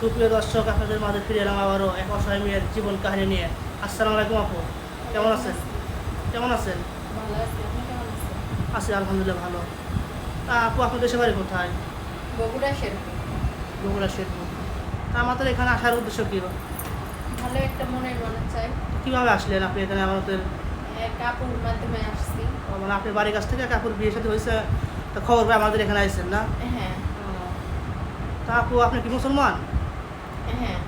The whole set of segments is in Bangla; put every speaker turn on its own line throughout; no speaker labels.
সুপ্রিয় দর্শক, আপনাদের মাঝে ফিরে এলাম আবারও এক অসহায় মেয়ের জীবন কাহিনী নিয়ে। আসসালামু আলাইকুম আপু, কেমন আছেন? কেমন আছেন?
ভালো আছি। আপনি কেমন আছেন?
আছি আলহামদুলিল্লাহ ভালো। তা আপু, আপনার দেশের বাড়ি কোথায়?
বগুড়া শেরপুর।
বগুড়া শেরপুর। তা আমাদের এখানে আসার উদ্দেশ্য কী?
ভালো একটা মনের মানুষ চাই।
কীভাবে আসলেন আপনি এখানে আমাদের?
কাপড় মাধ্যমে আসছি।
মানে আপনার বাড়ির কাছ থেকে কাকুর বিয়ের সাথে হয়েছে, তা খবর পাই আমাদের এখানে আসছেন না?
হ্যাঁ
তা আপু, আপনি কি মুসলমান?
হ্যাঁ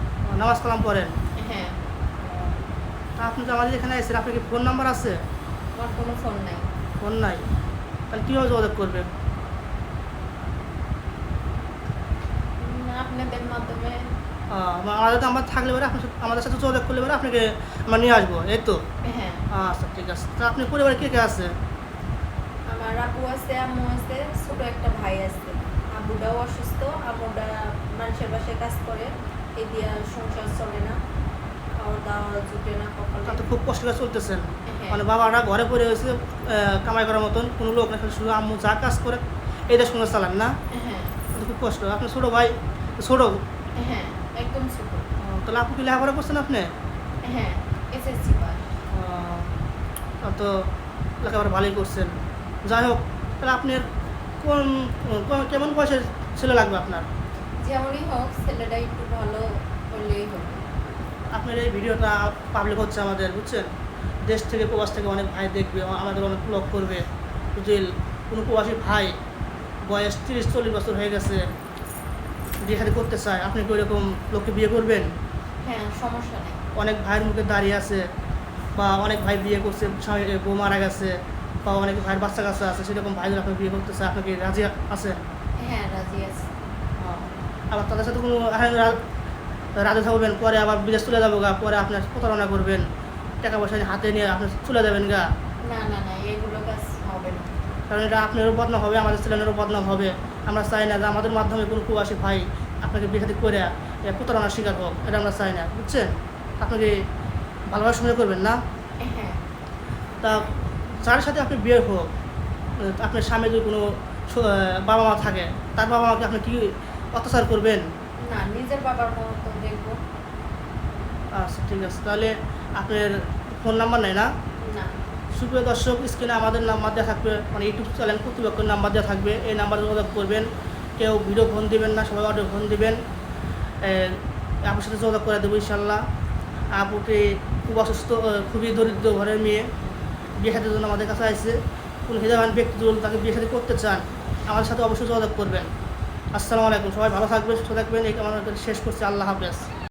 নামাজ কালাম করেন?
হ্যাঁ।
তা আপনি তো আমাদের এখানে আসছেন, আপনার কি ফোন নাম্বার আছে?
আমার কোনো ফোন নাই।
ফোন নাই? তাহলে কীভাবে যোগাযোগ করবেন?
আপনাদের মাধ্যমে।
আমাদের নাম্বার থাকলে পরে আপনি আমাদের সাথে যোগাযোগ করলে পরে আপনাকে আমরা নিয়ে আসবো, এই তো?
হ্যাঁ।
আচ্ছা ঠিক আছে। তা আপনি পরিবারে কে কে আছে?
আমার আপু আছে, আম্মু আছে, ছোট একটা ভাই আছে। আব্বুটাও অসুস্থ। আম্মুটা মানুষের বাসায় কাজ করে, এই দিয়া সংসার চলে না, খাওয়া দাওয়া জুটে না কপালে।
তা তো খুব কষ্ট করে চলতেছেন।
হ্যাঁ।
মানে বাবারা ঘরে পড়ে হয়েছে, কামাই করার মতন কোনো লোক না, শুধু আম্মু যা কাজ করে এইটা শুনে চালান না?
হ্যাঁ
তো খুব কষ্ট। আপনার ছোটো ভাই? ছোটো?
হ্যাঁ, একদম ছোট।
তাহলে আপু কি লেখাপড়া করছেন আপনি?
হ্যাঁ, এসএসসি পাস।
তো লেখাপড়া ভালোই করছেন। যাই হোক, তাহলে আপনার কেমন বয়সের ছেলে লাগবে আপনার?
যেমনই হোক, ছেলেটা একটু ভালো হলেই হবে।
আপনার এই ভিডিওটা পাবলিক হচ্ছে আমাদের, বুঝছেন? দেশ থেকে প্রবাস থেকে অনেক ভাই দেখবে, আমাদের অনেক ব্লগ করবে। যদি কোনো প্রবাসী ভাই বয়স 30-40 বছর হয়ে গেছে, বিয়ে শাদী করতে চায়, আপনি কি ওইরকম লোককে বিয়ে করবেন?
হ্যাঁ, সমস্যা নেই।
অনেক ভাইয়ের মুখে দাঁড়িয়ে আছে, বা অনেক ভাই বিয়ে করছে, স্বামী বউ মারা গেছে, বা অনেক ভাইয়ের বাচ্চা কাচ্চা আছে, সেরকম ভাই যদি আপনি বিয়ে করতে চায়, আপনি কি রাজি আছেন?
হ্যাঁ, রাজি আছি।
আবার তাদের সাথে কোনো রাজি থাকবেন, পরে আবার বিদেশ চলে যাবো গা, পরে আপনার প্রতারণা করবেন, টাকা পয়সা হাতে নিয়ে আপনি চলে যাবেন গা।
না না না, এগুলো কাজ হবে না।
কারণ এটা আপনারও বদনাম হবে, আমাদের ছেলেমেয়েরও বদনাম হবে। আমরা চাই না যে আমাদের মাধ্যমে কোনো প্রবাসী ভাই আপনাকে বিয়ে শাদী করে প্রতারণার শিকার হোক, এটা আমরা চাই না, বুঝছেন? আপনাকে ভালোভাবে সঙ্গে করবেন না?
হ্যাঁ।
তা যার সাথে আপনি বিয়ে হোক, আপনার স্বামী যদি কোনো বাবা মা থাকে, তার বাবা মাকে আপনি কি অত্যাচার করবেন?
না, নিজের বাবার মতো দেখবো।
আচ্ছা ঠিক আছে। তাহলে আপনার ফোন নাম্বার নেই না?
না।
সুপ্রিয় দর্শক, স্ক্রিনে আমাদের নাম্বার দেওয়া থাকবে, মানে ইউটিউব চ্যানেল কর্তৃপক্ষের নাম্বার দেওয়া থাকবে, এই নাম্বারে যোগাযোগ করবেন। কেউ ভিডিও ফোন দিবেন না, সবাই অডিও ফোন দিবেন। আপুর সাথে যোগাযোগ করে দেবো ইনশাল্লাহ। আপুটি খুব অসুস্থ, খুবই দরিদ্র ঘরের মেয়ে, বিয়ে শাদীর জন্য আমাদের কাছে আসছে। কোনো হৃদয়বান ব্যক্তি যদি তাকে বিয়ে শাদী করতে চান, আমাদের সাথে অবশ্যই যোগাযোগ করবেন। আসসালামু আলাইকুম। সবাই ভালো থাকবেন, সুস্থ থাকবেন। এই আমাদের শেষ করছি। আল্লাহ হাফেজ।